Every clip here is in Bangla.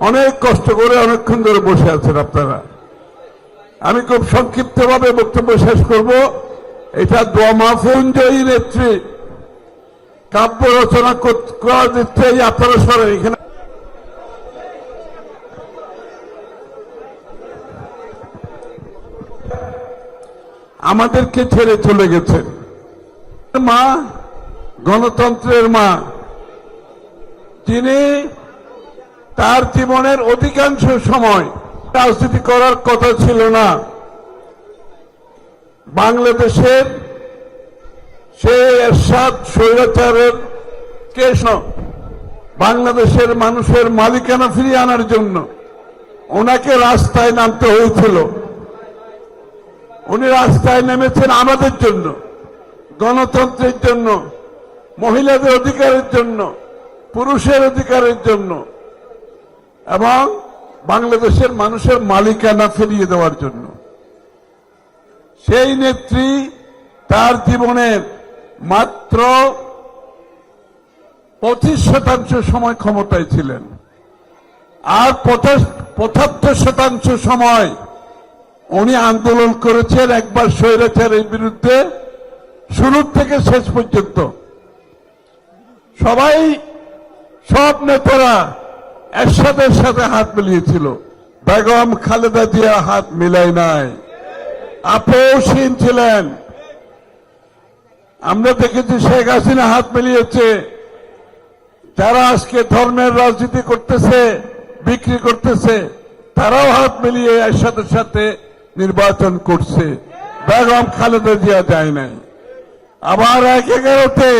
অনেক কষ্ট করে অনেকক্ষণ ধরে বসে আছেন আপনারা। আমি খুব সংক্ষিপ্তভাবে বক্তব্য শেষ করব। এটা দোয়া মাহফুঞ্জয়ী নেত্রী কাব্য রচনা করার নেত্রী আপনারা সরেন এখানে। আমাদেরকে ছেড়ে চলে গেছেন মা, গণতন্ত্রের মা, যিনি তার জীবনের অধিকাংশ সময় রাজনীতি করার কথা ছিল না। বাংলাদেশের সেই এরশাদ স্বৈরাচারের কেস বাংলাদেশের মানুষের মালিকানা ফিরিয়ে আনার জন্য ওনাকে রাস্তায় নামতে হয়েছিল। উনি রাস্তায় নেমেছেন আমাদের জন্য, গণতন্ত্রের জন্য, মহিলাদের অধিকারের জন্য, পুরুষের অধিকারের জন্য এবং বাংলাদেশের মানুষের মালিকানা ফিরিয়ে দেওয়ার জন্য। সেই নেত্রী তার জীবনের মাত্র 25% সময় ক্ষমতায় ছিলেন, আর 75% সময় উনি আন্দোলন করেছেন একবার স্বৈরাচারের বিরুদ্ধে, শুরু থেকে শেষ পর্যন্ত। সব নেতারা এরশাদের সাথে হাত মিলিয়েছিল, বেগম খালেদা জিয়া হাত মিলায় নাই, আপোষহীন ছিলেন। আমরা দেখেছি শেখ হাসিনা হাত মিলিয়েছে। যারা আজকে ধর্মের রাজনীতি করতেছে, বিক্রি করতেছে, তারাও হাত মিলিয়ে এরশাদের সাথে নির্বাচন করছে। বেগম খালেদা জিয়া যায় নাই। আবার 1/11-তে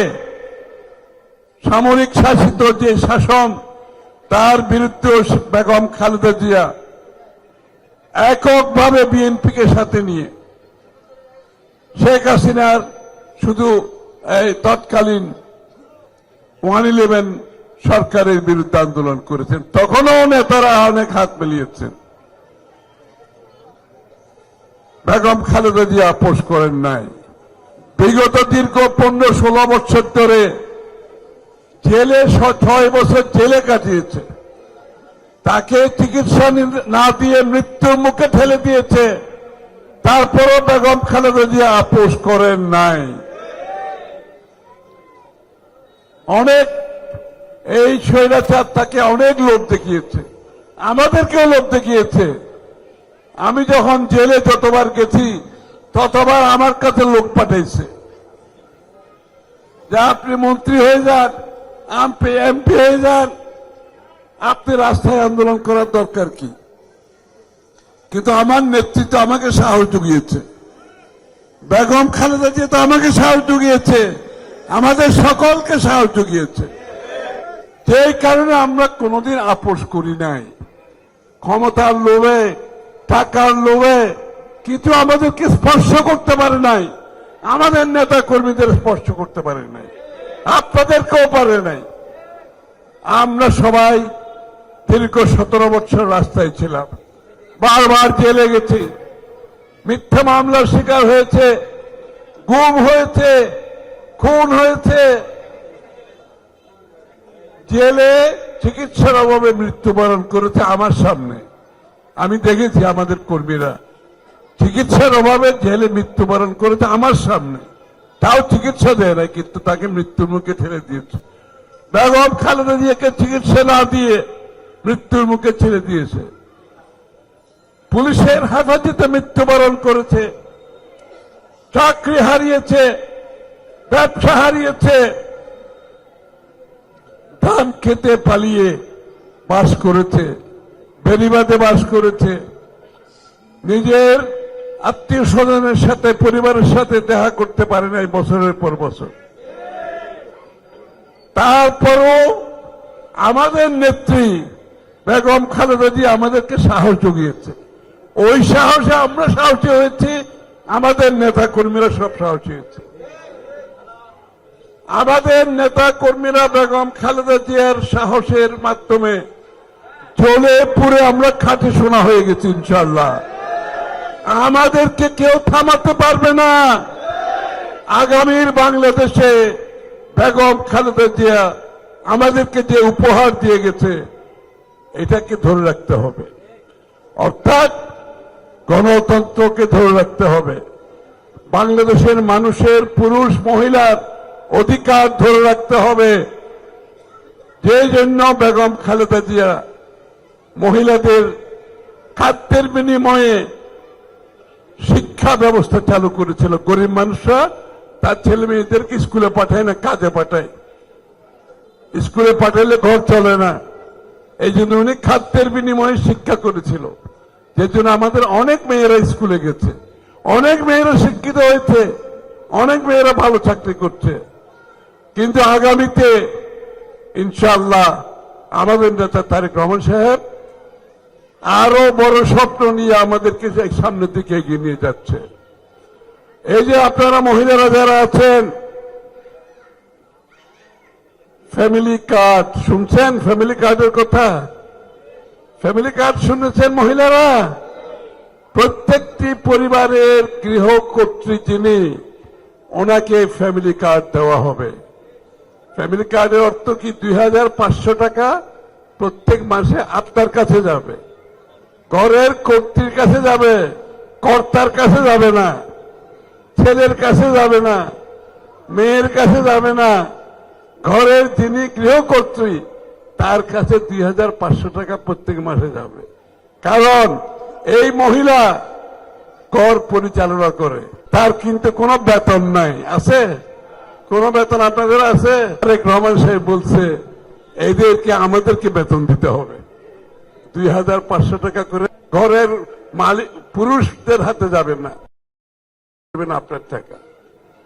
সামরিক শাসিত যে শাসন, তার বিরুদ্ধে বেগম খালেদা জিয়া এককভাবে বিএনপিকে সাথে নিয়ে শেখ হাসিনার শুধু এই তৎকালীন 111 সরকারের বিরুদ্ধে আন্দোলন করেছেন। তখনও নেতারা অনেক হাত মিলিয়েছেন। বেগম খালেদা জিয়া আপোষ করেন নাই। বিগত দীর্ঘ 15-16 বছর ধরে জেলে 6 বছর জেলে কাটিয়েছে। তাকে চিকিৎসা না দিয়ে মৃত্যুর মুখে ঠেলে দিয়েছে। তারপরও বেগম খালেদা জিয়া আপোষ করেন নাই। অনেক এই স্বৈরাচার তাকে অনেক লোভ দেখিয়েছে, আমাদেরকেও লোভ দেখিয়েছে। আমি যখন জেলে যতবার গেছি ততবার আমার কাছে লোক পাঠাইছে যে আপনি মন্ত্রী হয়ে যান, এমপি হয়ে যান, আপনি রাস্তায় আন্দোলন করার দরকার কি? কিন্তু আমার নেতৃত্ব আমাকে সাহস জুগিয়েছে, বেগম খালেদা জিয়া তো আমাকে সাহস জুগিয়েছে, আমাদের সকলকে সাহস জুগিয়েছে। যেই কারণে আমরা কোনোদিন আপোষ করি নাই। ক্ষমতার লোভে, টাকার লোভে কিছু আমাদেরকে স্পর্শ করতে পারে নাই, আমাদের নেতা কর্মীদের স্পর্শ করতে পারে নাই, আপনাদেরকেও পারে নাই। আমরা সবাই দীর্ঘ 17 বছর রাস্তায় ছিলাম, বারবার জেলে গেছি, মিথ্যা মামলার শিকার হয়েছে, গুম হয়েছে, খুন হয়েছে, জেলে চিকিৎসার অভাবে মৃত্যুবরণ করেছে আমার সামনে। আমি দেখেছি আমাদের কর্মীরা চিকিৎসার অভাবে জেলে মৃত্যুবরণ করেছে আমার সামনে, তাও চিকিৎসা দেয় না, কিন্তু তাকে মৃত্যুর মুখে ঠেলে দিয়েছে। বেগম খালেদা জিয়াকে চিকিৎসা না দিয়ে মৃত্যুর মুখে ছেড়ে দিয়েছে। পুলিশের হেফাজতে মৃত্যুবরণ করেছে, চাকরি হারিয়েছে, ব্যবসা হারিয়েছে, ধান খেতে পালিয়ে বাস করেছে, বেড়িবাঁধে বাস করেছে, নিজের আত্মীয় স্বজনের সাথে, পরিবারের সাথে দেখা করতে পারে নাই বছরের পর বছর। তারপরও আমাদের নেত্রী বেগম খালেদা জিয়া আমাদেরকে সাহস জুগিয়েছে। ওই সাহসে আমরা সাহসী হয়েছি, আমাদের নেতা কর্মীরা সব সাহসী হয়েছে। আমাদের নেতা কর্মীরা বেগম খালেদা জিয়ার সাহসের মাধ্যমে জ্বলে পুড়ে আমরা খাঁটি সোনা হয়ে গেছি ইনশাআল্লাহ। আমাদেরকে কেউ থামাতে পারবে না। আগামীর বাংলাদেশে বেগম খালেদা জিয়া আমাদেরকে যে উপহার দিয়ে গেছে, এটাকে ধরে রাখতে হবে, অর্থাৎ গণতন্ত্রকে ধরে রাখতে হবে, বাংলাদেশের মানুষের পুরুষ মহিলার অধিকার ধরে রাখতে হবে। যে জন্য বেগম খালেদা জিয়া মহিলাদের খাদ্যের বিনিময়ে শিক্ষা ব্যবস্থা চালু করেছিল। গরিব মানুষরা তার ছেলে মেয়েদেরকে স্কুলে পাঠায় না, কাজে পাঠায়। স্কুলে পাঠালে ঘর চলে না, এই জন্য উনি খাদ্যের বিনিময়ে শিক্ষা করেছিল, যে জন্য আমাদের অনেক মেয়েরা স্কুলে গেছে, অনেক মেয়েরা শিক্ষিত হয়েছে, অনেক মেয়েরা ভালো চাকরি করছে। কিন্তু আগামীতে ইনশাআল্লাহ আমাদের নেতা তারেক রহমান সাহেব আরো বড় স্বপ্ন নিয়ে আমাদেরকে সামনের দিকে এগিয়ে নিয়ে যাচ্ছে। এই যে আপনারা মহিলারা যারা আছেন, ফ্যামিলি কার্ড শুনছেন? ফ্যামিলি কার্ডের কথা, ফ্যামিলি কার্ড শুনেছেন মহিলারা? প্রত্যেকটি পরিবারের গৃহকর্ত্রী যিনি, ওনাকে ফ্যামিলি কার্ড দেওয়া হবে। ফ্যামিলি কার্ডের অর্থ কি? 2500 টাকা প্রত্যেক মাসে আপনার কাছে যাবে, ঘরের কর্ত্রীর কাছে যাবে, কর্তার কাছে যাবে না, ছেলের কাছে যাবে না, মেয়ের কাছে যাবে না, ঘরের যিনি গৃহকর্ত্রী তার কাছে 2500 টাকা প্রত্যেক মাসে যাবে। কারণ এই মহিলা ঘর পরিচালনা করে, তার কিন্তু কোনো বেতন নাই। আছে? কোন বেতন আপনাদের আছে? তারেক রহমান সাহেব বলছে এদেরকে আমাদেরকে বেতন দিতে হবে 2500 টাকা করে। ঘরের মালিক পুরুষদের হাতে যাবে না, আপনার টাকা।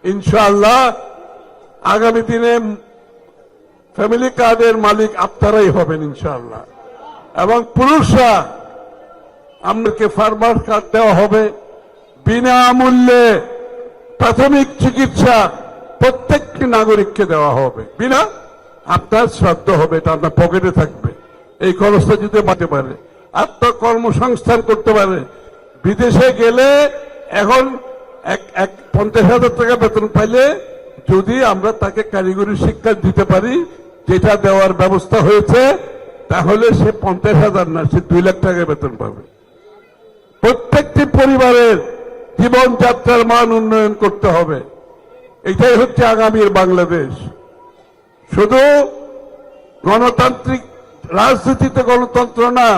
ইনশাআল্লাহ আগামী দিনে ফ্যামিলি কার্ডের মালিক আপনারাই হবেন ইনশাআল্লাহ। এবং পুরুষরা, আমাদেরকে ফার্মার কার্ড দেওয়া হবে, বিনামূল্যে প্রাথমিক চিকিৎসা প্রত্যেকটি নাগরিককে দেওয়া হবে, বিনা। আপনার শ্রদ্ধা হবে, এটা আপনার পকেটে থাকবে। এই খরচটা যদি বাঁচতে পারে, আত্মকর্মসংস্থান করতে পারে। বিদেশে গেলে এখন 50,000 টাকা বেতন পাইলে যদি আমরা তাকে কারিগরি শিক্ষা দিতে পারি, যেটা দেওয়ার ব্যবস্থা হয়েছে, তাহলে সে 50,000 না, সে 2 লাখ টাকা বেতন পাবে। প্রত্যেকটি পরিবারের জীবনযাত্রার মান উন্নয়ন করতে হবে। এটাই হচ্ছে আগামীর বাংলাদেশ। শুধু গণতান্ত্রিক রাজনীতিতে গণতন্ত্র না,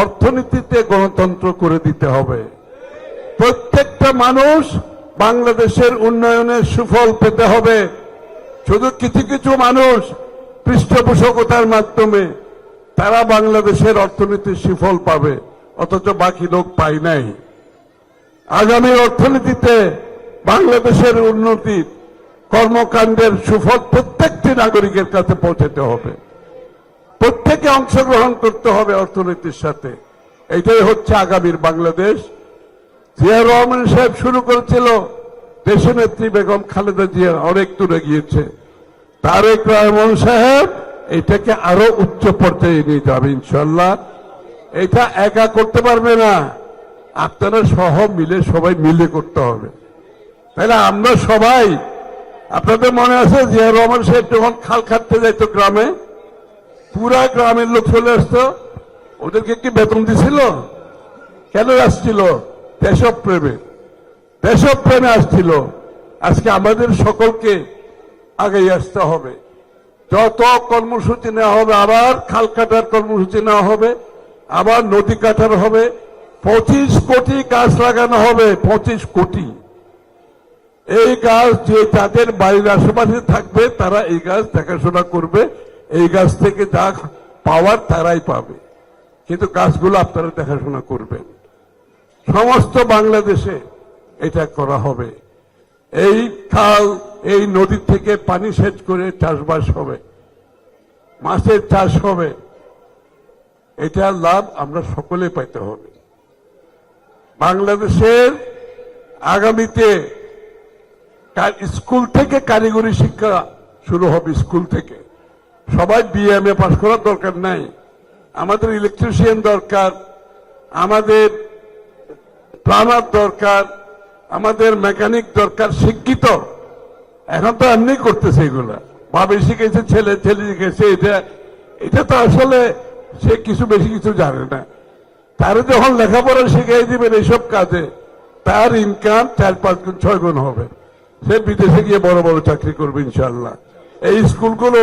অর্থনীতিতে গণতন্ত্র করে দিতে হবে। প্রত্যেকটা মানুষ বাংলাদেশের উন্নয়নের সুফল পেতে হবে। শুধু কিছু কিছু মানুষ পৃষ্ঠপোষকতার মাধ্যমে তারা বাংলাদেশের অর্থনীতির সুফল পাবে, অথচ বাকি লোক পায় নাই। আগামী অর্থনীতিতে বাংলাদেশের উন্নতির কর্মকাণ্ডের সুফল প্রত্যেকটি নাগরিকের কাছে পৌঁছাতে হবে, প্রত্যেকে অংশগ্রহণ করতে হবে অর্থনীতির সাথে। এটাই হচ্ছে আগামীর বাংলাদেশ। জিয়া রহমান সাহেব শুরু করেছিল, দেশনেত্রী বেগম খালেদা জিয়া অনেক দূরে গিয়েছে। তারেক রহমান সাহেব এটাকে আরো উচ্চ পর্যায়ে নিয়ে যাবে ইনশাল্লাহ। এটা একা করতে পারবে না, আপনারা সহ মিলে, সবাই মিলে করতে হবে। তাহলে আমরা সবাই, আপনাদের মনে আছে জিয়া রহমান সাহেব যখন খাল কাটতে যাইতো গ্রামে, পুরা গ্রামের লোক চলে আসতো, ওদেরকে কি বেতন দিছিল? কেন আসছিল? দেশপ্রেমে, দেশপ্রেমে আসছিল। আজকে আমাদের সকলকে আগেই আসতে হবে। যত কর্মসূচি নেওয়া হবে, আবার খাল কাটার কর্মসূচি নেওয়া হবে, আবার নদী কাটার হবে, 25 কোটি গাছ লাগানো হবে, 25 কোটি। এই গাছ যে যাদের বাড়ির আশেপাশে থাকবে তারা এই গাছ দেখাশোনা করবে, এই গাছ থেকে যা পাওয়ার তারাই পাবে, কিন্তু গাছগুলো আপনারা দেখাশোনা করবেন। সমস্ত বাংলাদেশে এটা করা হবে। এই খাল, এই নদী থেকে পানি সেচ করে চাষবাস হবে, মাছের চাষ হবে। এটার লাভ আমরা সকলে পাইতে হবে। বাংলাদেশের আগামীতে স্কুল থেকে কারিগরি শিক্ষা শুরু হবে। স্কুল থেকে সবাই বিএমএ পাস করার দরকার নাই। আমাদের ইলেকট্রিশিয়ান দরকার, আমাদের প্লাম্বার দরকার, আমাদের মেকানিক দরকার, শিক্ষিত। এখন তো এমনি করতেছে এগুলা, ভাবে শিখেছে ছেলে, ছেলে শিখেছে। এটা তো আসলে সে কিছু বেশি কিছু জানে না। তারা যখন লেখাপড়া শিখিয়ে দিবেন এইসব কাজে, তার ইনকাম 4-5 গুণ 6 গুণ হবে। সে বিদেশে গিয়ে বড় বড় চাকরি করবে ইনশাল্লাহ। এই স্কুলগুলো,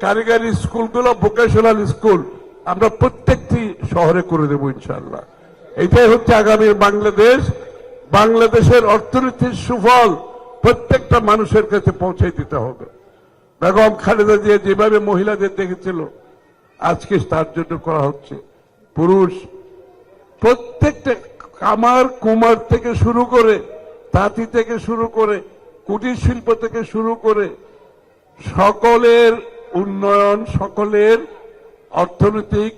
কারিগরি স্কুলগুলো, ভোকেশনাল স্কুল আমরা প্রত্যেকটি শহরে করে দেব ইনশাল্লাহ। এটাই হচ্ছে আগামীর বাংলাদেশ। বাংলাদেশের অর্থনীতির সুফল প্রত্যেকটা মানুষের কাছে পৌঁছে দিতে হবে। বেগম খালেদা জিয়া যেভাবে মহিলাদের দেখেছিল, আজকে তার জন্য করা হচ্ছে। পুরুষ প্রত্যেকটা কামার কুমার থেকে শুরু করে, তাঁতি থেকে শুরু করে, কুটির শিল্প থেকে শুরু করে সকলের উন্নয়ন, সকলের অর্থনৈতিক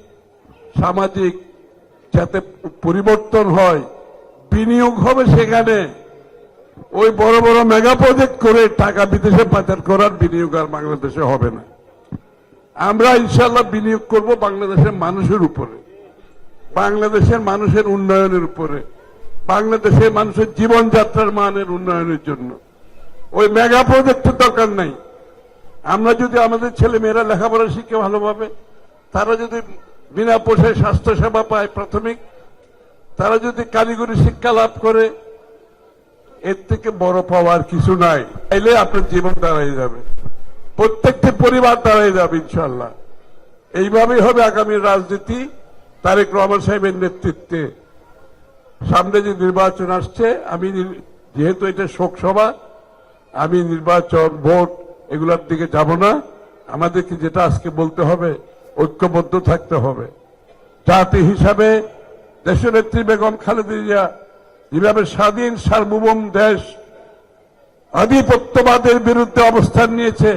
সামাজিক যাতে পরিবর্তন হয়, বিনিয়োগ হবে সেখানে। ওই বড় বড় মেগা প্রজেক্ট করে টাকা বিদেশে পাচার করার বিনিয়োগ আর বাংলাদেশে হবে না। আমরা ইনশাল্লাহ বিনিয়োগ করব বাংলাদেশের মানুষের উপরে, বাংলাদেশের মানুষের উন্নয়নের উপরে, বাংলাদেশের মানুষের জীবনযাত্রার মানের উন্নয়নের জন্য। ওই মেগা প্রজেক্টের দরকার নাই। আমরা যদি আমাদের ছেলে মেয়েরা লেখাপড়া শিখে ভালোভাবে, তারা যদি বিনা পয়সায় স্বাস্থ্য সেবা পায় প্রাথমিক, তারা যদি কারিগরি শিক্ষা লাভ করে, এর থেকে বড় পাওয়ার কিছু নাই। তাইলে আপনার জীবন দাঁড়াই যাবে, প্রত্যেকটি পরিবার দাঁড়াই যাবে ইনশাল্লাহ। এইভাবেই হবে আগামী রাজনীতি তারেক রহমান সাহেবের নেতৃত্বে। সামনে যে নির্বাচন আসছে, আমি যেহেতু এটা শোকসভা, আমি নির্বাচন ভোট এগুলোর দিকে যাব না। আমাদেরকে যেটা আজকে বলতে হবে, ঐক্যবদ্ধ থাকতে হবে। জাতি হিসাবে দেশনেত্রী বেগম খালেদা জিয়া যেভাবে স্বাধীন সার্বভৌম দেশ আধিপত্যবাদের বিরুদ্ধে অবস্থান নিয়েছে,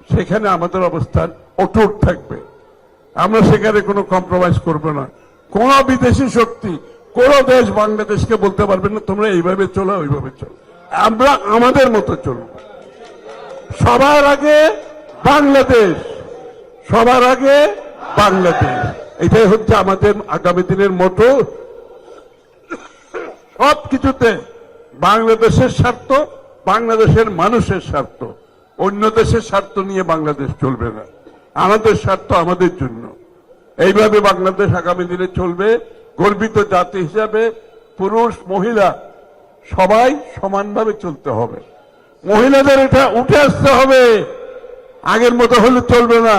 সেখানে আমাদের অবস্থান অটুট থাকবে। আমরা সেখানে কোনো কম্প্রোমাইজ করব না। কোন বিদেশি শক্তি, কোন দেশ বাংলাদেশকে বলতে পারবে না তোমরা এইভাবে চলো ওইভাবে চলো। আমরা আমাদের মতো চলব। সবার আগে বাংলাদেশ, সবার আগে বাংলাদেশ, এটাই হচ্ছে আমাদের আগামী দিনের মতো। সবকিছুতে বাংলাদেশের স্বার্থ, বাংলাদেশের মানুষের স্বার্থ, অন্য দেশের স্বার্থ নিয়ে বাংলাদেশ চলবে না। আমাদের স্বার্থ আমাদের জন্য। এইভাবে বাংলাদেশ আগামী দিনে চলবে। গর্বিত জাতি হিসাবে পুরুষ মহিলা সবাই সমানভাবে চলতে হবে। মহিলাদের এটা উঠে আসতে হবে, আগের মতো হলে চলবে না।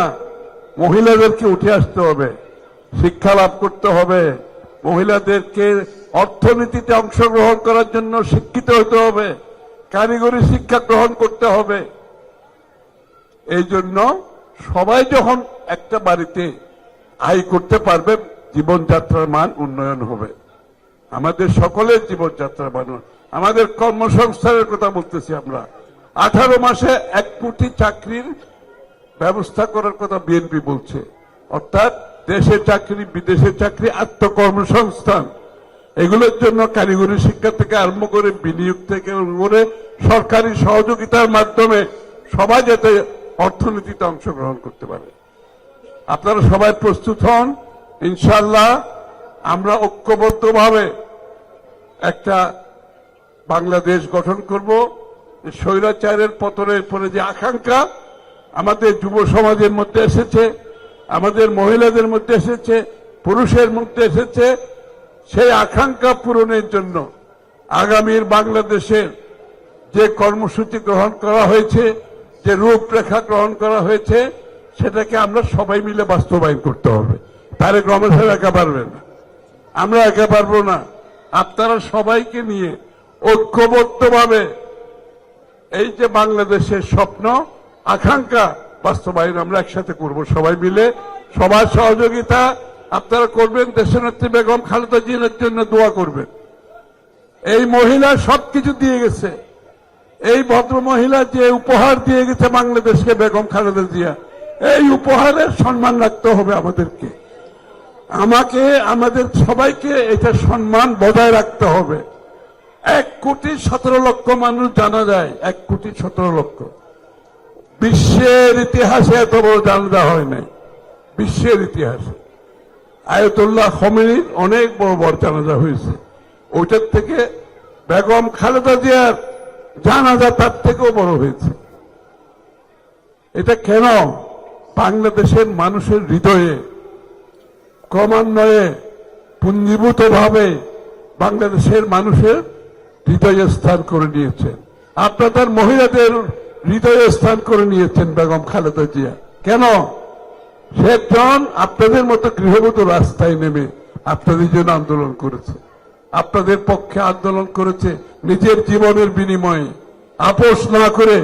মহিলাদেরকে উঠে আসতে হবে, শিক্ষা লাভ করতে হবে, মহিলাদেরকে অর্থনীতিতে অংশগ্রহণ করার জন্য শিক্ষিত হতে হবে, কারিগরি শিক্ষা গ্রহণ করতে হবে। এই জন্য সবাই যখন একটা বাড়িতে আয় করতে পারবে, জীবনযাত্রার মান উন্নয়ন হবে। আমাদের সকলের জীবনযাত্রার মান, আমাদের কর্মসংস্থানের কথা বলতেছি আমরা। 18 মাসে 1 কোটি চাকরির ব্যবস্থা করার কথা বিএনপি বলছে। অর্থাৎ দেশে চাকরি, বিদেশে চাকরি, আত্মকর্মসংস্থান, এগুলোর জন্য কারিগরি শিক্ষা থেকে আরম্ভ করে বিনিয়োগ থেকে করে সরকারি সহযোগিতার মাধ্যমে সবাই যাতে অর্থনীতিতে অংশগ্রহণ করতে পারে। আপনারা সবাই প্রস্তুত হন। ইনশাআল্লাহ আমরা ঐক্যবদ্ধভাবে একটা বাংলাদেশ গঠন করব। স্বৈরাচারের পতনের পরে যে আকাঙ্ক্ষা আমাদের যুব সমাজের মধ্যে এসেছে, আমাদের মহিলাদের মধ্যে এসেছে, পুরুষের মধ্যে এসেছে, সেই আকাঙ্ক্ষা পূরণের জন্য আগামীর বাংলাদেশের যে কর্মসূচি গ্রহণ করা হয়েছে, যে রূপরেখা গ্রহণ করা হয়েছে, সেটাকে আমরা সবাই মিলে বাস্তবায়ন করতে হবে। তারেক রহমান সাহেব একা পারবেন না, আমরা একা পারবো না। আপনারা সবাইকে নিয়ে ঐক্যবদ্ধভাবে এই যে বাংলাদেশের স্বপ্ন, আকাঙ্ক্ষা বাস্তবায়ন আমরা একসাথে করব। সবাই মিলে সবার সহযোগিতা আপনারা করবেন। দেশনেত্রী বেগম খালেদা জিয়ার জন্য দোয়া করবেন। এই মহিলা সবকিছু দিয়ে গেছে। এই ভদ্র মহিলা যে উপহার দিয়ে গেছে বাংলাদেশকে বেগম খালেদা জিয়া, এই উপহারের সম্মান রাখতে হবে আমাদেরকে। আমাদের সবাইকে এটা সম্মান বজায় রাখতে হবে। 1,17,00,000 মানুষ জানা যায়, 1,17,00,000। বিশ্বের ইতিহাসে এত বড় জানাজা হয় নাই, বিশ্বের ইতিহাসে। আয়াতুল্লাহ খমেনির অনেক বড় বড় জানাজা হয়েছে। ওইটার থেকে বেগম খালেদা জিয়ার জানাজা তার থেকেও বড় হয়েছে। এটা কেন? বাংলাদেশের মানুষের হৃদয়ে ক্রমান্বয়ে পুঞ্জীভূতভাবে বাংলাদেশের মানুষের হৃদয়ে স্থান করে নিয়েছেন। আপনাদের মহিলাদের হৃদয়ে স্থান করে নিয়েছেন বেগম খালেদা জিয়া। কেন? সে একজন আপনাদের মতো গৃহবধূ রাস্তায় নেমে আপনাদের জন্য আন্দোলন করেছে, আপনাদের পক্ষে আন্দোলন করেছে, নিজের জীবনের বিনিময়ে আপোষ না করে।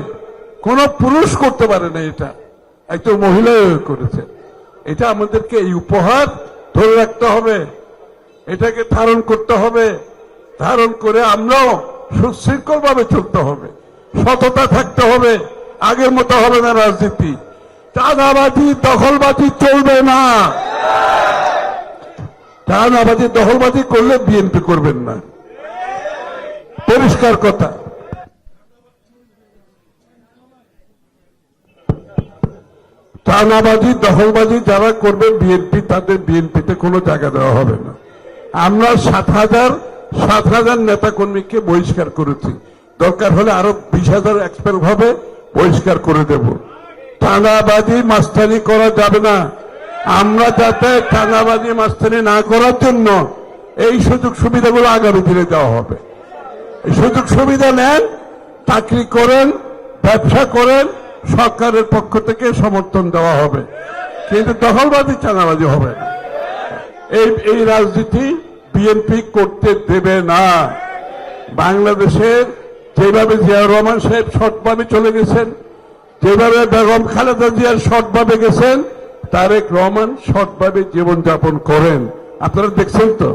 কোন পুরুষ করতে পারে না এটা, একজন মহিলাও করেছে। এটা আমাদেরকে এই উপহার ধরে রাখতে হবে, এটাকে ধারণ করতে হবে। ধারণ করে আমরাও সুশৃঙ্খল ভাবে চলতে হবে, সততা থাকতে হবে। আগের মতো হবে না রাজনীতি, চাঁদাবাজি দখলবাজি চলবে না। চাঁদাবাজি দখলবাজি করলে বিএনপি করবেন না, পরিষ্কার কথা। চাঁদাবাজি দখলবাজি যারা করবে বিএনপি, তাদের বিএনপিতে কোনো জায়গা দেওয়া হবে না। আমরা 7,000 নেতা কর্মীকে বহিষ্কার করেছি, দরকার হলে আরো 20,000 এক্সপার্ট ভাবে বহিষ্কার করে দেব। চাঁদাবাজি মাস্তানি করা যাবে না। আমরা যাতে চাঁদাবাজি মাস্তানি না করার জন্য এই সুযোগ সুবিধাগুলো আগামী দিনে দেওয়া হবে। এই সুযোগ সুবিধা নেন, চাকরি করেন, ব্যবসা করেন, সরকারের পক্ষ থেকে সমর্থন দেওয়া হবে, কিন্তু দখলবাজি চাঁদাবাজি হবে না। এই রাজনীতি বিএনপি করতে দেবে না। বাংলাদেশের যেভাবে জিয়াউর রহমান সাহেব সৎভাবে চলে গেছেন, যেভাবে বেগম খালেদা জিয়ার সৎভাবে গেছেন, তারেক রহমান সৎভাবে জীবনযাপন করেন। আপনারা দেখছেন তো,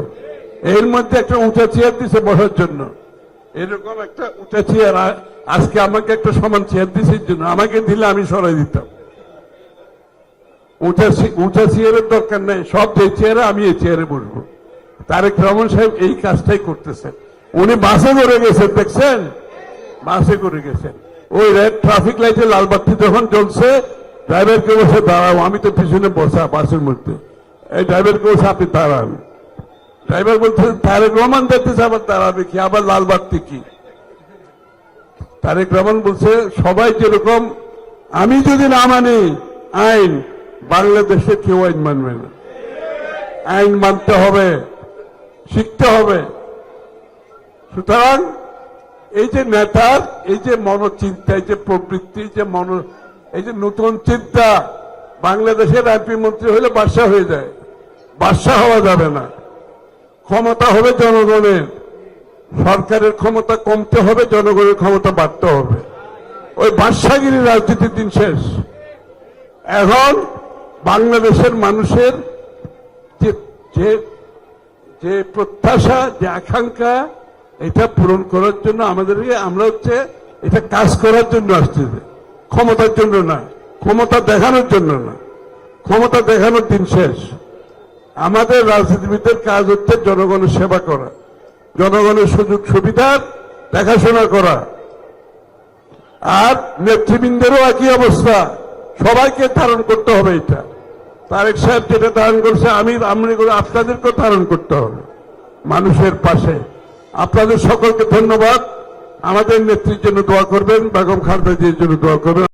এর মধ্যে একটা উঁচা চেয়ার দিছে বসার জন্য, এরকম একটা উঁচা চেয়ার। আজকে আমাকে একটা সমান চেয়ার দিছে জন্য, আমাকে দিলে আমি সরাই দিতাম। উঁচা চেয়ারের দরকার নেই, সব যে চেয়ারে আমি এই চেয়ারে বসবো। তারেক রহমান সাহেব এই কাজটাই করতেছেন। উনি বাসে করে গেছেন, দেখছেন, বাসে করে গেছেন। ওই রেড ট্রাফিক লাইটে লাল বাতি যখন জ্বলছে, ড্রাইভারকে বসে দাঁড়াও, আমি তো পিছনে বসা বাসের মধ্যে, এই ড্রাইভারকে বসে আপনি দাঁড়ান। ড্রাইভার বলছে তারেক রহমান দেখতেছে, আবার দাঁড়াবে কি, আবার লাল বাতি কি? তারেক রহমান বলছে সবাই যেরকম, আমি যদি না মানি আইন, বাংলাদেশে কেউ আইন মানবে না। আইন মানতে হবে, শিখতে হবে। সুতরাং এই যে নেতার এই যে মনোচিন্তা, এই যে প্রবৃত্তি, এই যে নতুন চিন্তা, বাংলাদেশের এমপি মন্ত্রী হলে বাদশা হয়ে যায়, বাদশা হওয়া যাবে না। ক্ষমতা হবে জনগণের, সরকারের ক্ষমতা কমতে হবে, জনগণের ক্ষমতা বাড়তে হবে। ওই বাদশাগিরি রাজনীতির দিন শেষ। এখন বাংলাদেশের মানুষের যে প্রত্যাশা, যে আকাঙ্ক্ষা, এটা পূরণ করার জন্য আমরা এটা কাজ করার জন্য আসছি, ক্ষমতার জন্য না, ক্ষমতা দেখানোর জন্য না। ক্ষমতা দেখানোর দিন শেষ। আমাদের রাজনীতিবিদদের কাজ হচ্ছে জনগণের সেবা করা, জনগণের সুযোগ সুবিধার দেখাশোনা করা। আর নেতৃবৃন্দেরও একই অবস্থা, সবাইকে ধারণ করতে হবে। এটা তারেক সাহেব যেটা ধারণ করছে, আপনাদেরকেও ধারণ করতে হবে মানুষের পাশে। আপনাদের সকলকে ধন্যবাদ। আমাদের নেত্রীর জন্য দোয়া করবেন, বেগম খালেদা জিয়ার জন্য দোয়া করবেন।